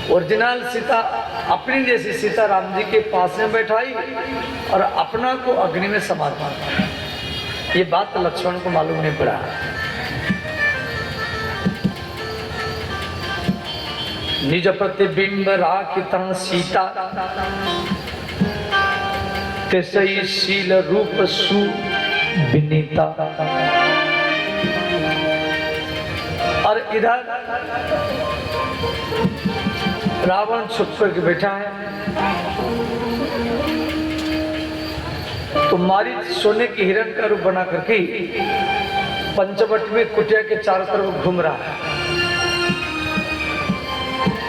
Original Sita अपनी जैसी सीता राम जी के पास में बैठाई और अपना को अग्नि में समा दिया। ये बात लक्ष्मण को मालूम नहीं पड़ा। निज प्रतिबिंब राखित सीता तिसई शील रूप सुविनीता। और इधर रावण छुप करके बैठा है, तो मारीच सोने के हिरण का रूप बना करके पंचवट में कुटिया के चारों तरफ घूम रहा है।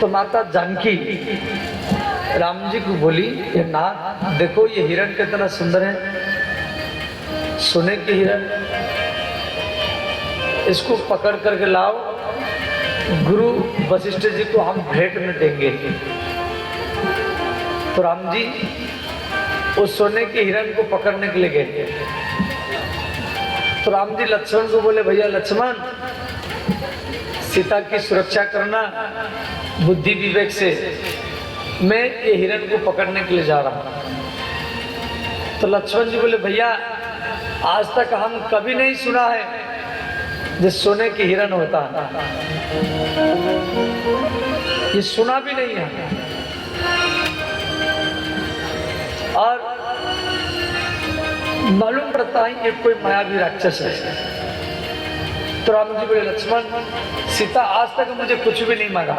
तो माता जानकी राम जी को बोली, ये नाथ देखो ये हिरण कितना सुंदर है, सोने के हिरण, इसको पकड़ करके लाओ, गुरु वशिष्ठ जी को हम भेंट में देंगे। तो राम जी उस सोने के हिरण को पकड़ने के लिए गए। तो राम जी लक्ष्मण को बोले, भैया लक्ष्मण सीता की सुरक्षा करना बुद्धि विवेक से, मैं ये हिरण को पकड़ने के लिए जा रहा हूं। तो लक्ष्मण जी बोले, भैया आज तक हम कभी नहीं सुना है जो सोने की हिरण होता है, ये सुना भी नहीं है। और मालूम पड़ता है ये कोई मायावी राक्षस है। तो राम जी बोले, लक्ष्मण सीता आज तक मुझे कुछ भी नहीं मांगा,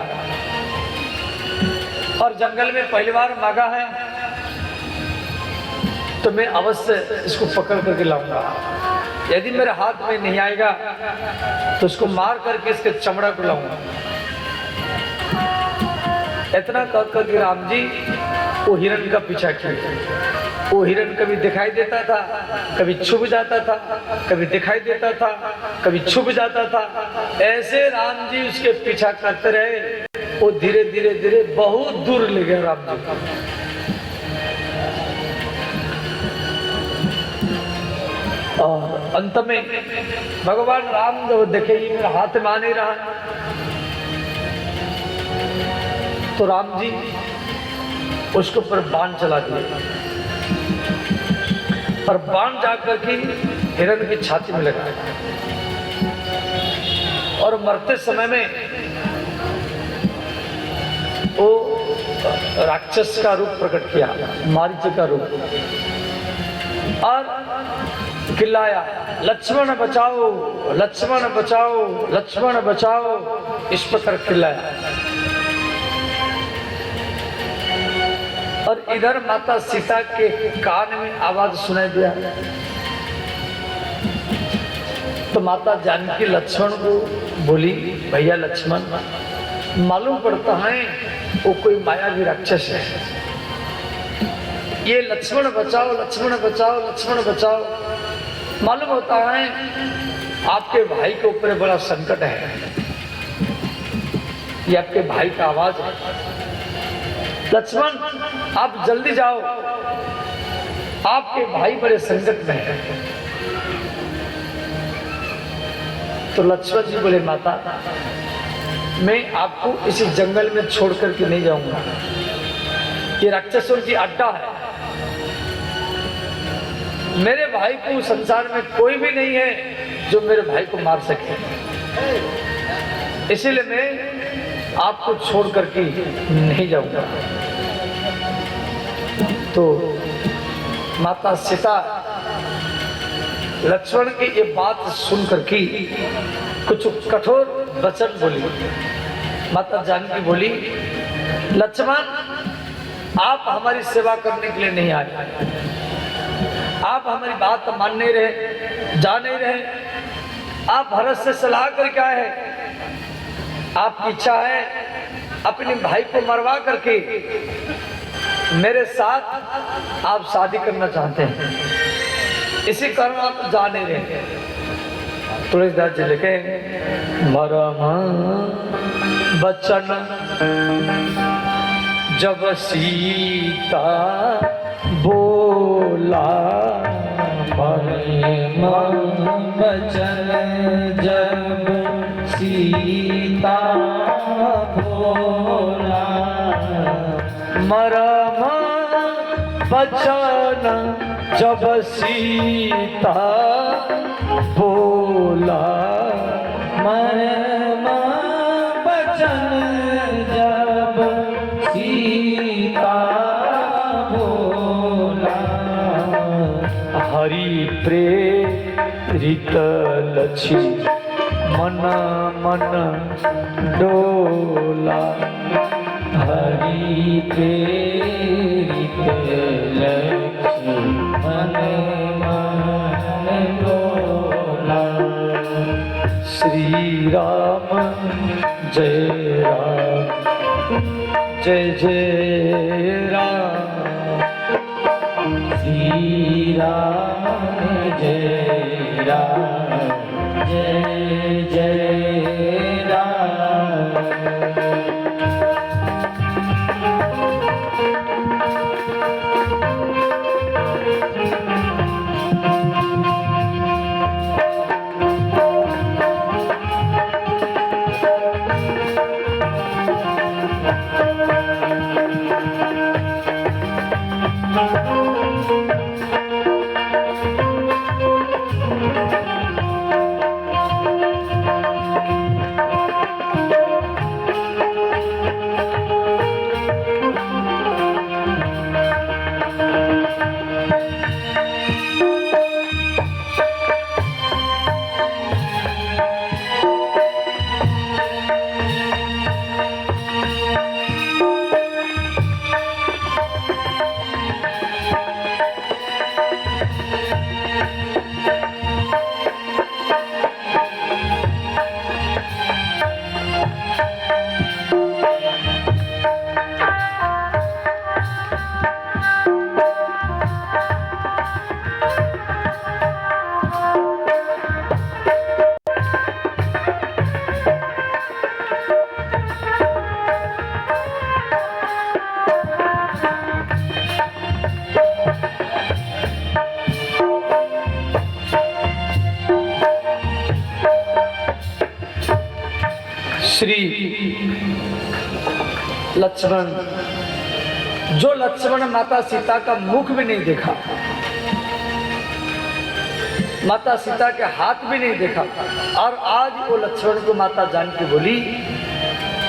और जंगल में पहली बार मांगा है, तो मैं अवश्य इसको पकड़ करके लाऊंगा। यदि मेरे हाथ में नहीं आएगा तो उसको मार करके इसके चमड़ा को लाऊंगा। इतना कह करके राम जी वो हिरण का पीछा किया। वो हिरण कभी दिखाई देता था, कभी छुप जाता था, कभी दिखाई देता था, कभी छुप जाता था। ऐसे राम जी उसके पीछा करते रहे। वो धीरे धीरे धीरे बहुत दूर ले गया राम जी। और अंत में भगवान राम जब देखे ये मेरा हाथ में आ नहीं रहा, तो राम जी उसके ऊपर बाण चला दिया, और बाण जाकर के हिरण की छाती में लगा, और मरते समय में वो राक्षस का रूप प्रकट किया, मारीच का रूप, और चिल्लाया, लक्ष्मण बचाओ, लक्ष्मण बचाओ, लक्ष्मण बचाओ, इस प्रकार चिल्लाया। और इधर माता सीता के कान में आवाज सुनाई दिया। तो माता जानकी लक्ष्मण को बोली, भैया लक्ष्मण मालूम पड़ता है वो कोई मायावी राक्षस है, ये लक्ष्मण बचाओ, लक्ष्मण बचाओ, लक्ष्मण बचाओ। मालूम होता है आपके भाई के ऊपर बड़ा संकट है, ये आपके भाई का आवाज है। लक्ष्मण आप जल्दी जाओ, आपके भाई बड़े संकट में है। तो लक्ष्मण जी बोले, माता मैं आपको इस जंगल में छोड़ करके नहीं जाऊंगा, ये राक्षसों की अड्डा है, मेरे भाई को संसार में कोई भी नहीं है जो मेरे भाई को मार सके, इसलिए मैं आपको छोड़ करके नहीं जाऊंगा। तो माता सीता लक्ष्मण की ये बात सुन करके कुछ कठोर वचन बोली। माता जानकी बोली, लक्ष्मण आप हमारी सेवा करने के लिए नहीं आए, आप हमारी बात मान नहीं रहे, जा नहीं रहे, आप भरत से सलाह करके आए हैं, आपकी इच्छा है अपने भाई को मरवा करके मेरे साथ आप शादी करना चाहते हैं, इसी कारण आप जा नहीं रहे। तुलसीदास जी लिखे, मरम बचन जब सीता बोला, मरम बचन जब सीता बोला, मरम बचन जब सीता बोला, मरम बचन जब सीता बोला, हरि प्रेरित लक्ष्मण मन डोला, हरि प्रेरित लक्ष्मण मन डोला। श्री राम जय राम जय जय राम, श्री राम जय राम जय जय राम। श्री लक्ष्मण, जो लक्ष्मण माता सीता का मुख भी नहीं देखा, माता सीता के हाथ भी नहीं देखा, और आज वो लक्ष्मण को माता जानकी बोली,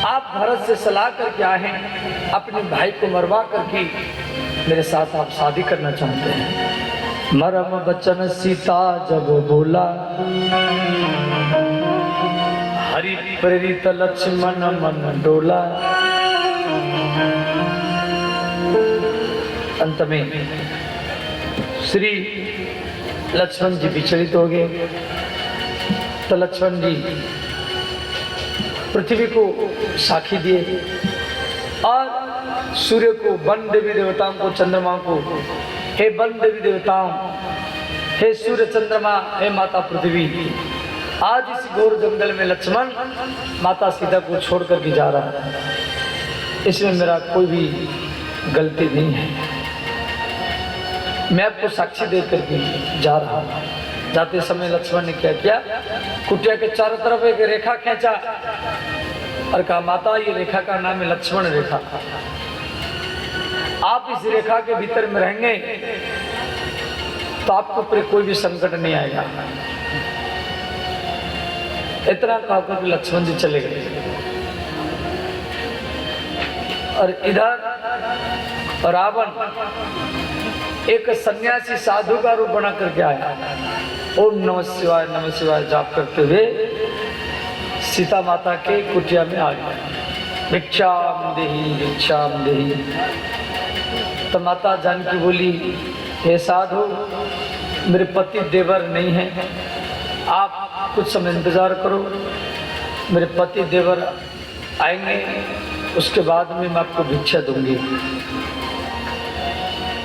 आप भरत से सलाह करके आए हैं, अपने भाई को मरवा करके मेरे साथ आप शादी करना चाहते हैं। मरम बचन सीता जब बोला, हरि प्रेरित लक्ष्मण मन डोला। अंत में श्री लक्ष्मण जी विचलित हो गए, तो लक्ष्मण जी पृथ्वी को साक्षी दिए और सूर्य को, वन देवी देवताओं को, चंद्रमा को, हे वन देवी देवताओं, हे सूर्य चंद्रमा, हे माता पृथ्वी, आज इस घोर जंगल में लक्ष्मण माता सीता को छोड़ करके जा रहा है, इसमें मेरा कोई भी गलती नहीं है, मैं आपको साक्षी दे करके जा रहा हूँ। जाते समय लक्ष्मण ने क्या किया, कुटिया के चारों तरफ एक रेखा खींचा और कहा, माता ये रेखा का नाम है लक्ष्मण रेखा, आप इस रेखा के भीतर में रहेंगे तो आपको ऊपर कोई भी संकट नहीं आएगा। इतना कहकर लक्ष्मण जी चले गए। और इधर रावण एक सन्यासी साधु का रूप बना करके आया, ओम नमः शिवाय जाप करते हुए सीता माता के कुटिया में आ गया। भिक्षाम देही। तो माता जानकी बोली, हे साधु, मेरे पति देवर नहीं है, आप कुछ समय इंतजार करो, मेरे पति देवर आएंगे, उसके बाद में मैं आपको भिक्षा दूंगी।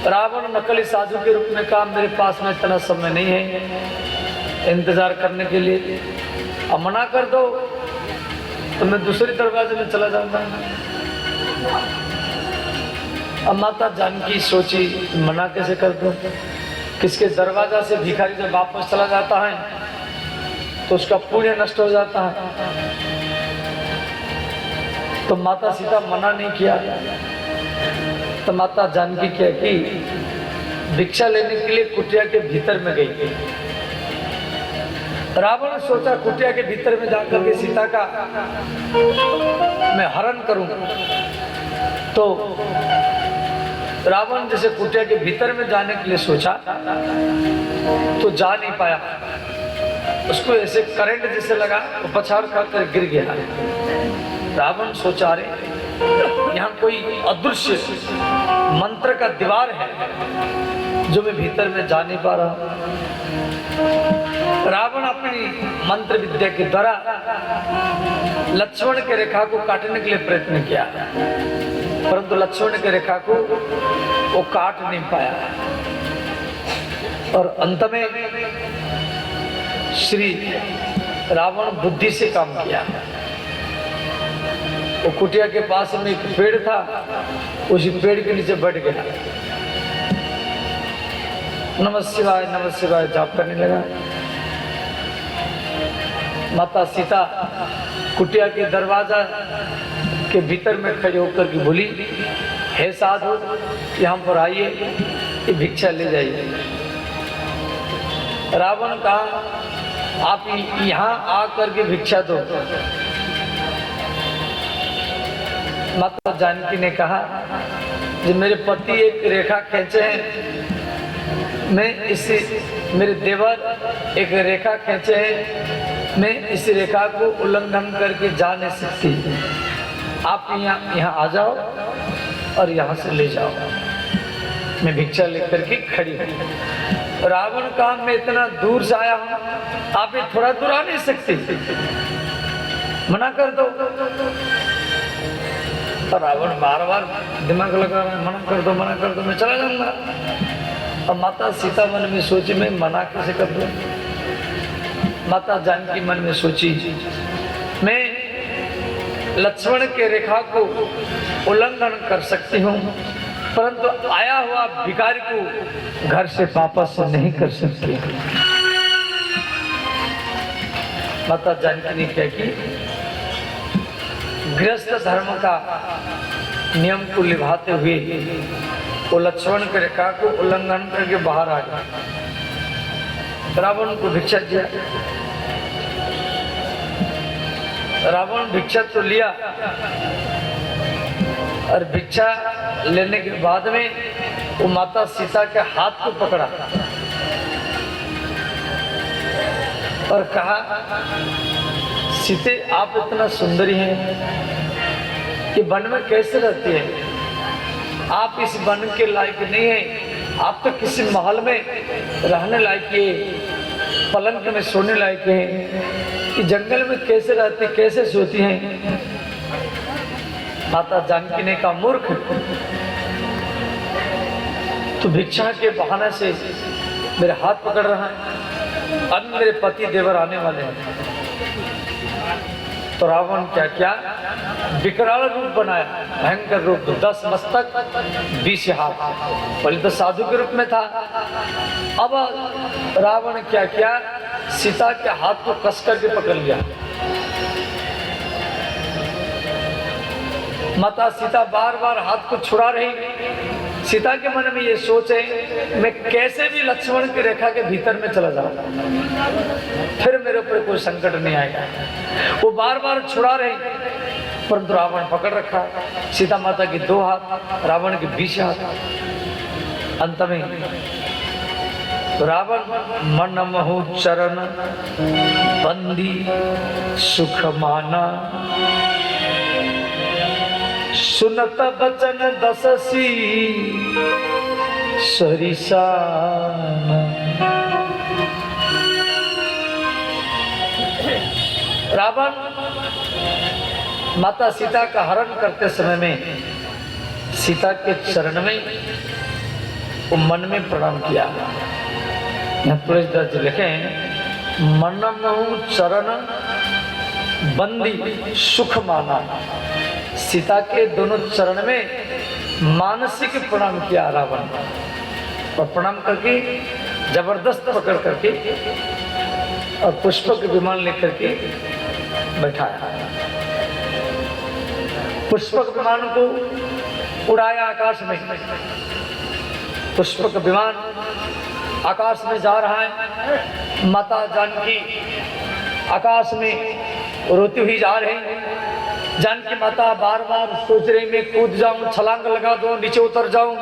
रावण नकली साधु के रूप में कहा, मेरे पास में इतना समय नहीं है इंतजार करने के लिए, अब मना कर दो तो मैं दूसरे दरवाजे में चला जाऊंगा। अब माता जानकी सोची, मना कैसे कर दूं, किसके दरवाजा से भिखारी जब वापस चला जाता है तो उसका पुण्य नष्ट हो जाता है। तो माता सीता मना नहीं किया, तो माता जानकी क्या की भिक्षा लेने के लिए कुटिया के भीतर में गई। रावण सोचा कुटिया के भीतर में जाकर के सीता का मैं हरण करूं। तो रावण जैसे कुटिया के भीतर में जाने के लिए सोचा तो जा नहीं पाया। उसको ऐसे करंट जैसे लगा, वो पछाड़ कर गिर गया। रावण सोचा रे यहाँ कोई अदृश्य मंत्र का दीवार है जो मैं भीतर में जा नहीं पा रहा। रावण अपनी मंत्र विद्या के द्वारा लक्ष्मण के रेखा को काटने के लिए प्रयत्न किया, परंतु लक्ष्मण के रेखा को वो काट नहीं पाया। और अंत में श्री रावण बुद्धि से काम किया। वो कुटिया के पास में एक पेड़ था, उसी पेड़ के नीचे बैठ गया, नमः शिवाय जाप करने लगा। माता सीता कुटिया के दरवाजा के भीतर में खड़े होकर के बोली, हे साधु यहाँ पर आइए, ये भिक्षा ले जाइए। रावण कहा, आप यहाँ आकर के भिक्षा दो। माता जानकी ने कहा, जो मेरे पति एक रेखा खींचे हैं, मैं इसी मेरे देवर एक रेखा खींचे हैं, मैं इस रेखा को उल्लंघन करके जा नहीं सकती। आप यहाँ आ जाओ और यहाँ से ले जाओ। मैं भिक्षा लेकर के खड़ी हूँ। रावण कहा, मैं इतना दूर से आया हूँ, आप ये थोड़ा दूर आ नहीं सकते, मना कर दो। तो रावण बार बार दिमाग लगा रहा है, मना कर दो मैं चला जाऊंगा। अब माता सीता मन में सोची, मैं मना कैसे कर दूं। माता जानकी मन में सोची, मैं लक्ष्मण के रेखा को उल्लंघन कर सकती हूँ, परंतु आया हुआ भिखारी को घर से वापस नहीं कर सकती। माता जानकी ने क्या की, गृहस्थ धर्म का नियम को निभाते हुए वो लक्ष्मण के रेखा को उल्लंघन करके बाहर आ गया। रावण को भिक्षा दिया। रावण भिक्षा तो लिया, और भिक्षा लेने के बाद में वो माता सीता के हाथ को पकड़ा और कहा, सीते आप इतना सुंदरी हैं कि वन में कैसे रहती है? आप इस वन के लायक नहीं हैं, आप तो किसी महल में रहने लायक है, पलंग में सोने लायक है, कि जंगल में कैसे रहती, कैसे सोती हैं? माता जानकी ने कहा, मूर्ख, तू भिक्षा के बहाने से मेरे हाथ पकड़ रहा है, अब मेरे पति देवर आने वाले हैं। तो रावण क्या किया, विकराल रूप बनाया, भयंकर रूप, 10 मस्तक 20 हाथ। पहले तो साधु के रूप में था, अब रावण क्या किया, सीता के हाथ को कस करके पकड़ लिया। माता सीता बार बार हाथ को छुड़ा रही। सीता के मन में ये सोच है, मैं कैसे भी लक्ष्मण की रेखा के भीतर में चला जाऊं, फिर मेरे ऊपर कोई संकट नहीं आएगा। वो बार बार छुड़ा रही, परंतु रावण पकड़ रखा। सीता माता की 2 हाथ, रावण के 20 हाथ। अंत में रावण मन महु चरण बंदी सुख माना, सुनत बचन दससी सरिसाना। रावण माता सीता का हरण करते समय में सीता के चरण में वो मन में प्रणाम किया। यहाँ तुलसीदास जी लिखे, मनमहु चरण बंदी सुख माना। सीता के दोनों चरण में मानसिक प्रणाम किया रावण, और प्रणाम करके जबरदस्त पकड़ करके और पुष्पक विमान लेकर के बैठाया। पुष्पक विमान को उड़ाया आकाश में। पुष्पक विमान आकाश में जा रहा है। माता जानकी आकाश में रोती हुई जा रही है। जानकी माता बार बार सोच रही मैं कूद जाऊं, छलांग लगा दूं, नीचे उतर जाऊं।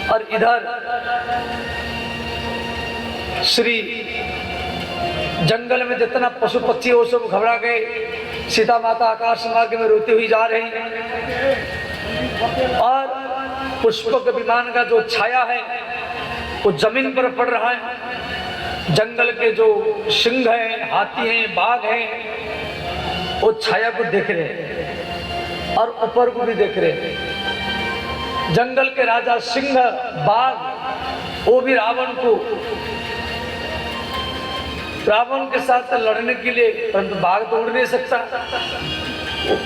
और इधर श्री जंगल में जितना पशु पक्षी वो सब घबरा गए। सीता माता आकाश मार्ग में रोती हुई जा रही हैं। और पुष्पक विमान का जो छाया है वो जमीन पर पड़ रहा है। जंगल के जो सिंह हैं, हाथी हैं, बाघ हैं, वो छाया को देख रहे हैं और ऊपर को भी देख रहे हैं। जंगल के राजा सिंह, बाघ, वो भी रावण के साथ लड़ने के लिए, परंतु बाघ तो उड़ नहीं सकता,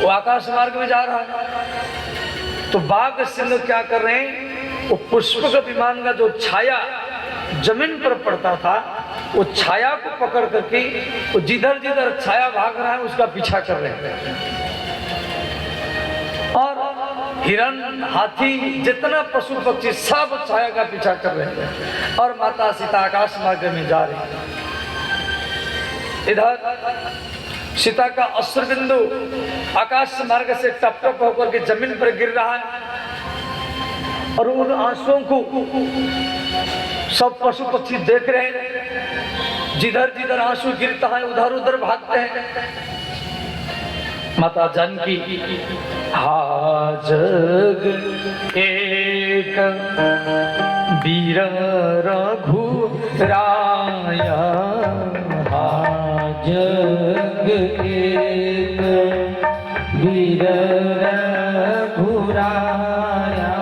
वो आकाश मार्ग में जा रहा है। तो बाघ सिंह क्या कर रहे हैं, वो पुष्पक विमान का जो छाया जमीन पर पड़ता था, वो छाया को पकड़ करके वो जिधर जिधर छाया भाग रहा है उसका पीछा कर रहे हैं। और हिरण, हाथी, जितना पशु पक्षी सब छाया का पीछा कर रहे हैं। और माता सीता आकाश मार्ग में जा रही है। इधर सीता का अश्रु बिंदु आकाश मार्ग से टप टप होकर के जमीन पर गिर रहा है। और उन आंसुओं को सब पशु पक्षी देख रहे हैं। जिधर जिधर आंसू गिरता है उधर उधर भागते हैं। माता जानकी हा जग एक वीर रघुराया, जग एक वीर रघुराया,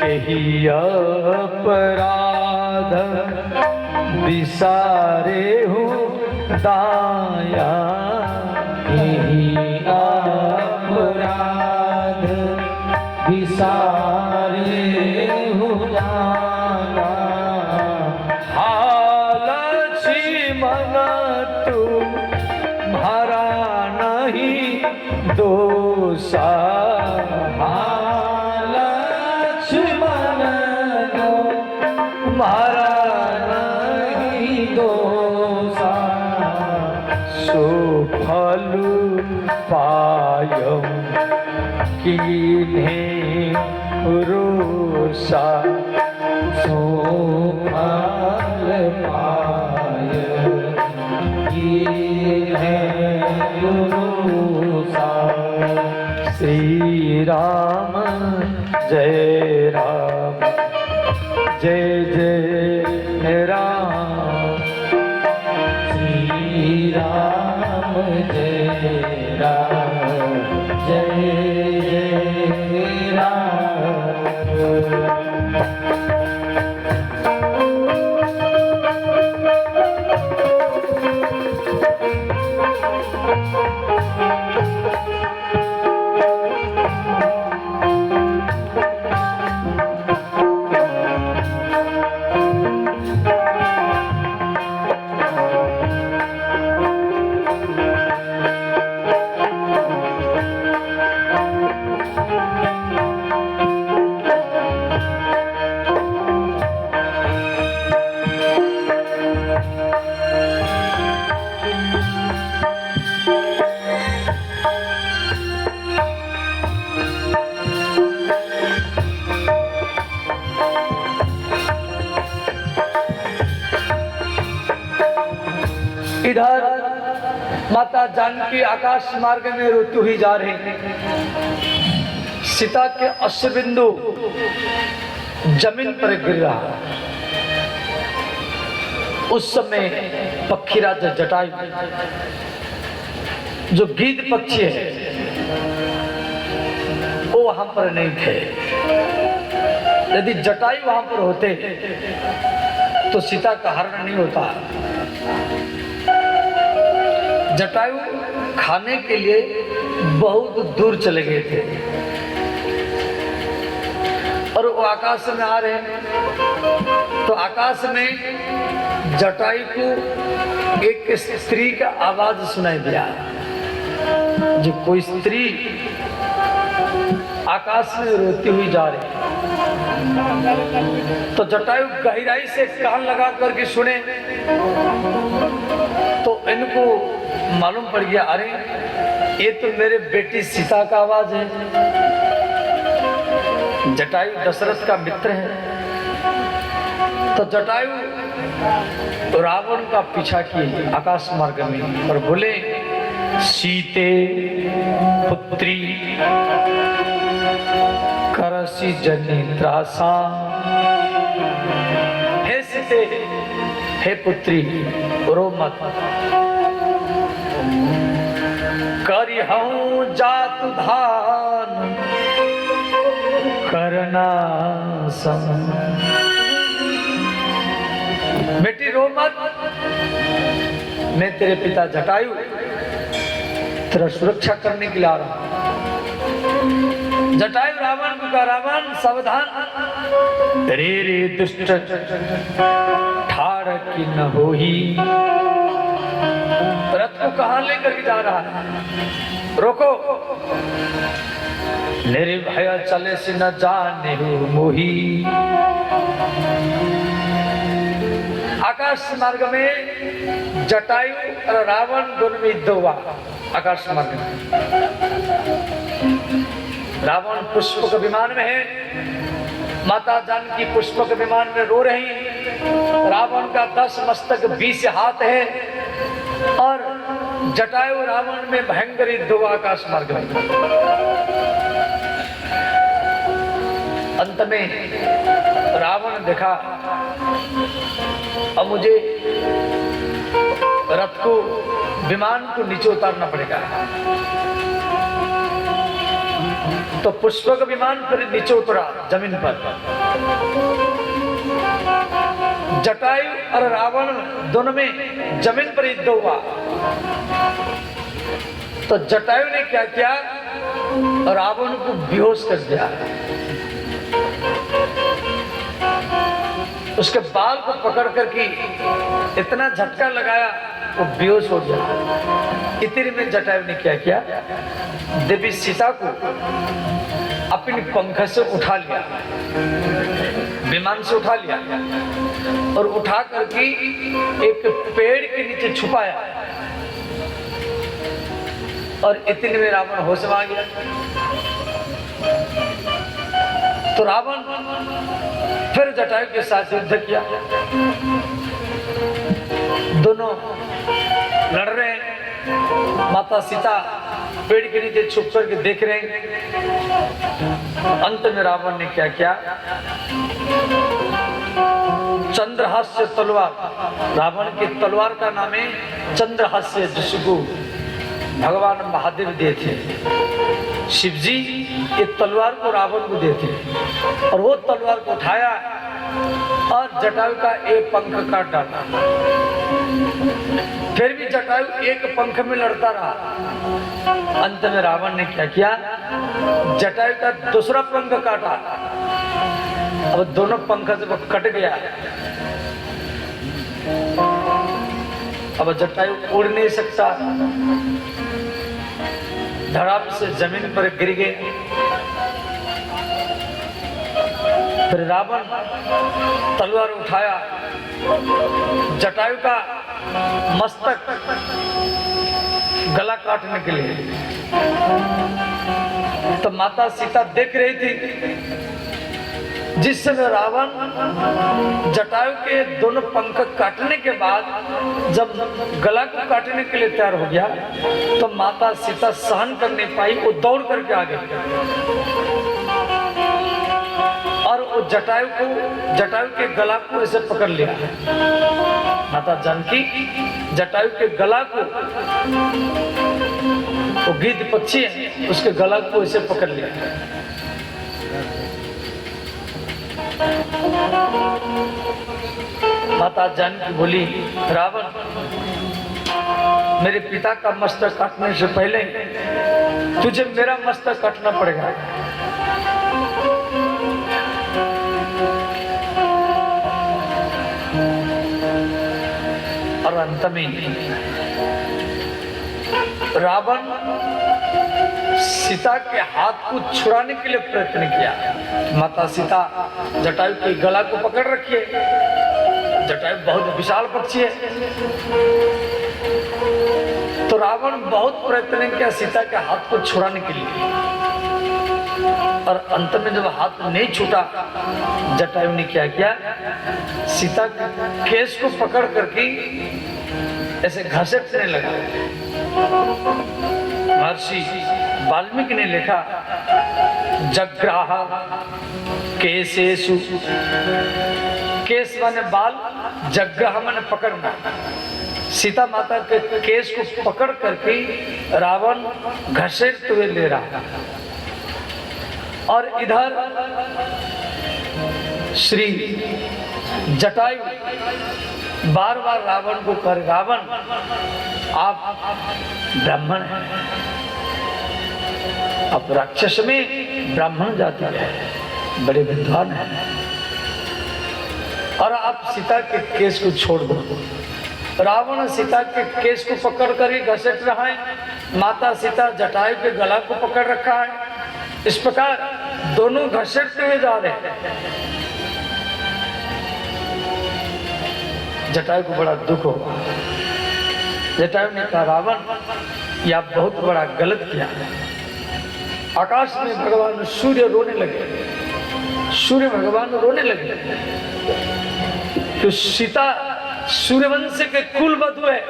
कही अपराध विसारे हूँ दाया। यही अपराध विसारे हो जाना। तुम्हारा नहीं दोषा, लक्ष्मण तुम्हारा नहीं दोषा, सुफल पायम किन्हें रोषा। सुफल पाय श्री राम जय राम, जय जय राम। श्री राम जय राम, जय जय राम। इधर माता जानकी आकाश मार्ग में रोती हुई जा रही है। सीता के अश्रु बिंदु जमीन पर गिर रहा है। उस समय पक्षीराज जटायु जो गीध पक्षी है वो वहां पर नहीं थे। यदि जटायु वहां पर होते तो सीता का हरण नहीं होता। जटायु खाने के लिए बहुत दूर चले गए थे और वो आकाश में आ रहे हैं। तो आकाश में जटायु को एक स्त्री का आवाज सुनाई दिया। जो कोई स्त्री आकाश में रोती हुई जा रही, तो जटायु गहराई से कान लगा करके सुने, तो इनको मालूम पड़ गया, अरे ये तो मेरे बेटी सीता का आवाज है। जटायु दशरथ का मित्र है, तो जटायु रावण का पीछा किए आकाश मार्ग में और बोले, सीते पुत्री करसी जनी त्रासा। हे सीते, हे पुत्री, रो मत, करिहूं जात धान करना सम। बेटी रो मत, मैं तेरे पिता जटायु तेरा सुरक्षा करने के लिए आ रहा हूं। जटायु रावण को कहा, रावण सावधान, रे रे दुष्ट ठाड़ की न होही। रथ को कहां लेकर के जा रहा है, रोको। निर्भय चले से न जाने मोही। आकाश मार्ग में जटायु और रावण दोनों में युद्ध हुआ। आकाश मार्ग में रावण पुष्पक विमान में है, माता जानकी पुष्पक विमान में रो रही। रावण का 10 मस्तक 20 हाथ है और जटायु रावण में भयंकर युद्ध हुआ आकाश मार्ग में। अंत में रावण देखा, अब मुझे रथ को, विमान को नीचे उतारना पड़ेगा। तो पुष्पक विमान फिर नीचे उतरा जमीन पर। जटायु और रावण दोनों में जमीन पर युद्ध हुआ। तो जटायु ने क्या किया, रावण को बेहोश कर दिया। उसके बाल को पकड़ करके इतना झटका लगाया, वो बेहोश हो गया। इतने में जटायु ने क्या किया, देवी सीता को अपनी पंख से उठा लिया, विमान से उठा लिया और उठा करके एक पेड़ के नीचे छुपाया। और इतने में रावण होश में आ गया। तो रावण फिर जटायु के साथ युद्ध किया। दोनों लड़ रहे हैं। माता सीता पेड़ के नीचे छुप करके देख रहे हैं। अंत में रावण ने क्या किया, चंद्रहास्य तलवार, रावण की तलवार का नाम है चंद्रहास्य, जिसको भगवान महादेव दिए थे। शिवजी ये तलवार को रावण को दिए थे और वो तलवार को उठाया और जटायु का एक पंख काट डाला। फिर भी जटायु एक पंख में लड़ता रहा। अंत में रावण ने क्या किया, जटायु का दूसरा पंख काटा। अब दोनों पंख जब कट गया, अब जटायु उड़ नहीं सकता, धड़ाम से जमीन पर गिर गए। फिर रावण तलवार उठाया, जटायु का मस्तक गला काटने के लिए। तो माता सीता देख रही थी। जिस समय रावण जटायु के दोनों पंख काटने के बाद जब गला को काटने के लिए तैयार हो गया, तो माता सीता सहन कर नहीं पाई, वो दौड़ करके आ गई और वो जटायु के गला को ऐसे पकड़ लिया। माता जानकी जटायु के गला को, वो गिद्ध पक्षी है, उसके गला को ऐसे पकड़ लिया। माता जानकी बोली, रावण, मेरे पिता का मस्तक काटने से पहले तुझे मेरा मस्तक काटना पड़ेगा। और अंत में रावण सीता के हाथ को छुड़ाने के लिए प्रयत्न किया। माता सीता जटायु के गला को पकड़ रखी है। जटायु बहुत विशाल पक्षी है, तो रावण बहुत प्रयत्न किया सीता के हाथ को छुड़ाने के लिए, और अंत में जब हाथ नहीं छूटा, जटायु ने क्या किया, सीता के केस को पकड़ करके ऐसे घसीटने लगा। महर्षि वाल्मीकि ने लिखा, जग्राह केसेषु, केस माने बाल, जग्राह माने पकड़ना। सीता माता के केस को पकड़ करके रावण घसीटते हुए ले रहा, और इधर श्री जटायु बार बार रावण को कर, रावण आप ब्राह्मण हैं, आप राक्षस में ब्राह्मण जाति है, बड़े विद्वान हैं, और आप सीता के केस को छोड़ दो। रावण सीता के केस को पकड़ कर ही घसीट रहा है, माता सीता जटायु के गला को पकड़ रखा है। इस प्रकार दोनों घसीटते हुए जा रहे हैं। जटायु को बड़ा दुख हुआ। जटायु ने कहा, रावण यह बहुत बड़ा गलत किया। आकाश में भगवान सूर्य रोने लगे, सूर्य भगवान रोने लगे, तो सीता सूर्यवंश के कुल वधु है,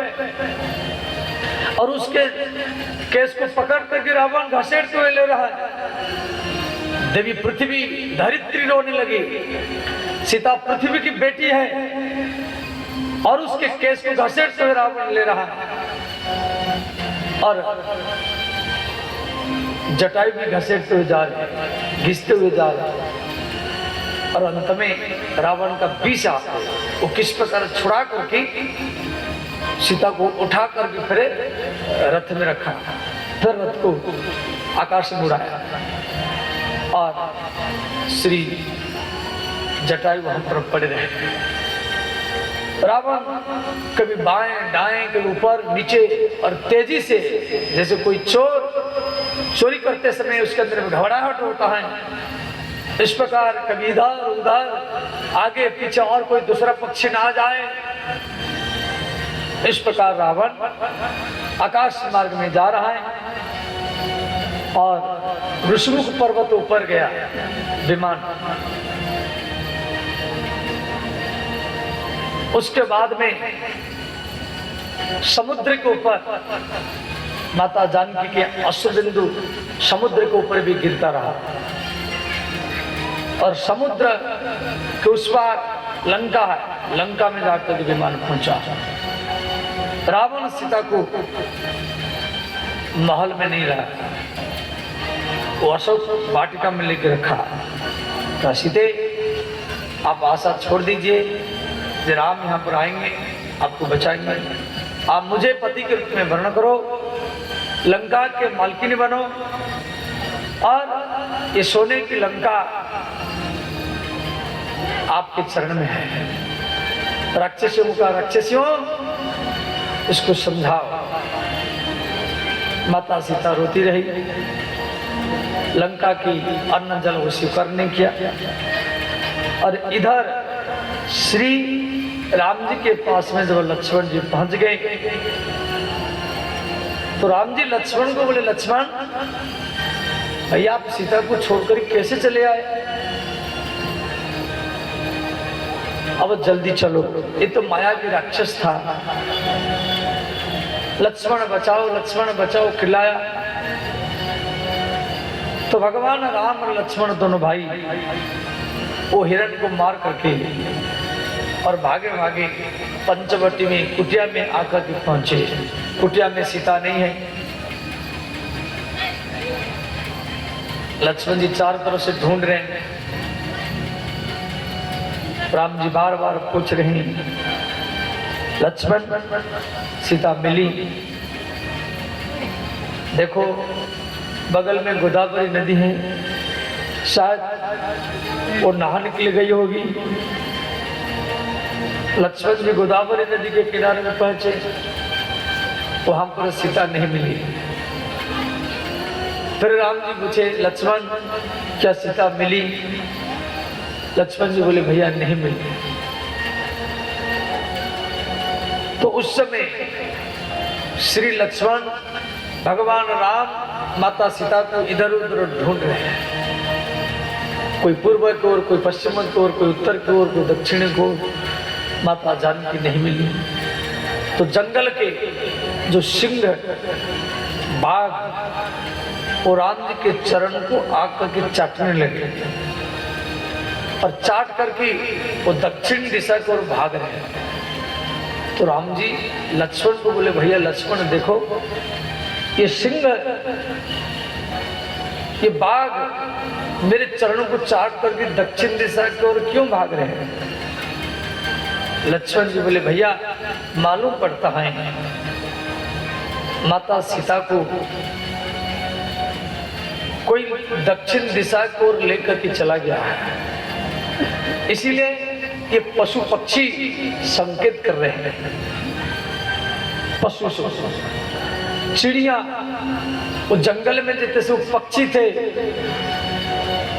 और उसके केस को पकड़ करके रावण घसीटते हुए ले रहा है। देवी पृथ्वी धरित्री रोने लगी, सीता पृथ्वी की बेटी है, और उसके केस को घसीटते हुए रावण ले रहा है, और जटायु भी घसीटते हुए जा रहे, घिसते हुए जा रहे, और अंत में रावण का बीसा वो किस प्रकार छुड़ा करके सीता को उठा करके फिर रथ में रखा, फिर रथ को आकाश में उड़ाया, और श्री जटायु वहां पर पड़े रहे। रावण कभी बाएं दाएं, कभी ऊपर नीचे, और तेजी से जैसे कोई चोर चोरी करते समय उसके अंदर में घबराहट होता है, इस प्रकार कभी इधर उधर आगे पीछे और कोई दूसरा पक्षी ना जाए, इस प्रकार रावण आकाश मार्ग में जा रहा है, और ऋषमुख पर्वत ऊपर गया विमान। उसके बाद में समुद्र के ऊपर माता जानकी के अश्रुबिंदु समुद्र के ऊपर भी गिरता रहा, और समुद्र के उस पार लंका है, लंका में जाकर विमान पहुंचा। रावण सीता को महल में नहीं रहा, वो अशोक वाटिका में लेकर रखा। तो सीते आप आशा छोड़ दीजिए, राम यहाँ पर आएंगे, आपको बचाएंगे, आप मुझे पति के रूप में वर्ण करो, लंका के मालकिनी बनो, और ये सोने की लंका आपके चरण में है। राक्षसियों का राक्षसियों इसको समझाओ। माता सीता रोती रही, लंका की अन्न जल वो स्वीकार नहीं किया, और इधर श्री राम जी के पास में जब लक्ष्मण जी पहुंच गए, तो राम जी लक्ष्मण को बोले, लक्ष्मण भैया आप सीता को छोड़कर कैसे चले आए, अब जल्दी चलो, ये तो माया की राक्षस था। लक्ष्मण बचाओ खिलाया। तो भगवान राम और लक्ष्मण दोनों भाई वो हिरण को मार करके और भागे भागे पंचवटी में कुटिया में आकर के पहुंचे। कुटिया में सीता नहीं है। लक्ष्मण जी चारों तरफ से ढूंढ रहे हैं, राम जी बार बार पूछ रहे हैं। लक्ष्मण सीता मिली, देखो बगल में गोदावरी नदी है, शायद वो नहाने के लिए गई होगी। लक्ष्मण जी गोदावरी नदी के किनारे में पहुंचे, वहां पर सीता नहीं मिली। फिर राम जी पूछे, लक्ष्मण क्या सीता मिली? लक्ष्मण जी बोले, भैया नहीं मिली। तो उस समय श्री लक्ष्मण भगवान राम माता सीता को इधर उधर ढूंढ रहे हैं, कोई पूर्व की ओर, कोई पश्चिम की ओर, कोई उत्तर की ओर, कोई दक्षिण की ओर। माता जानकी नहीं मिली। तो जंगल के जो सिंह बाघ और राम जी के चरण को आकर के चाटने लगे और चाट करके वो दक्षिण दिशा की ओर भाग रहे हैं। तो राम जी लक्ष्मण को बोले, भैया लक्ष्मण देखो, ये सिंह, ये बाघ मेरे चरणों को चाट करके दक्षिण दिशा की ओर क्यों भाग रहे हैं? लक्ष्मण जी बोले, भैया मालूम पड़ता है माता सीता को कोई दक्षिण दिशा की ओर लेकर के चला गया है, इसीलिए ये पशु पक्षी संकेत कर रहे हैं। पशु चिड़िया, वो जंगल में जैसे वो पक्षी थे,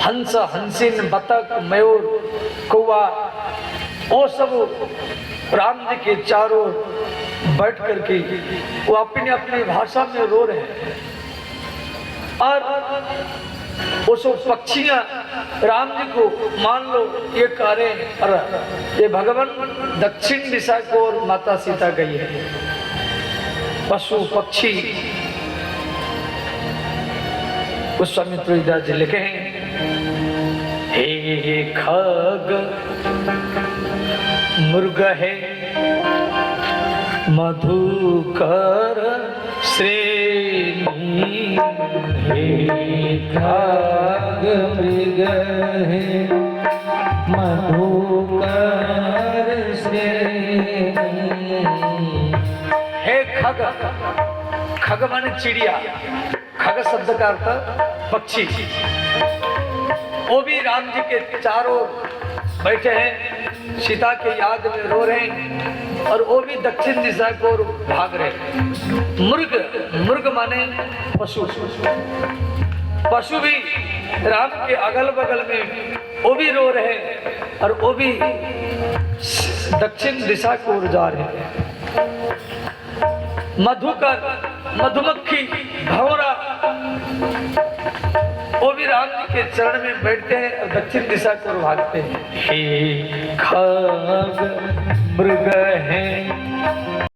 हंस, हंसिन, बतख, मयूर, कौवा, वो सब राम जी के चारों बैठ करके वो अपनी अपनी भाषा में रो रहे हैं। और वो सब पक्षियां राम जी को मान लो ये कह रहे हैं, और ये भगवान दक्षिण दिशा को और माता सीता गई है। पशु पक्षी उस स्वामी तुलसीदास जी लिखे हैं, हे खग मृग है मधुकर श्रेणी, हे खग मृग है मधुकर श्रेणी। हे खग, खग माने चिड़िया, खग शब्द का अर्थ पक्षी। वो भी राम जी के चारों बैठे हैं, सीता के याद में रो रहे हैं, और वो भी दक्षिण दिशा को भाग रहे हैं। मृग, मृग माने पशु, पशु भी राम के अगल बगल में वो भी रो रहे हैं, और वो भी दक्षिण दिशा की ओर जा रहे हैं। मधुकर, मधुमक्खी, भंवरा, वो भी राम जी के चरण में बैठते हैं और दक्षिण दिशा की ओर भागते हैं। हे खग मृग है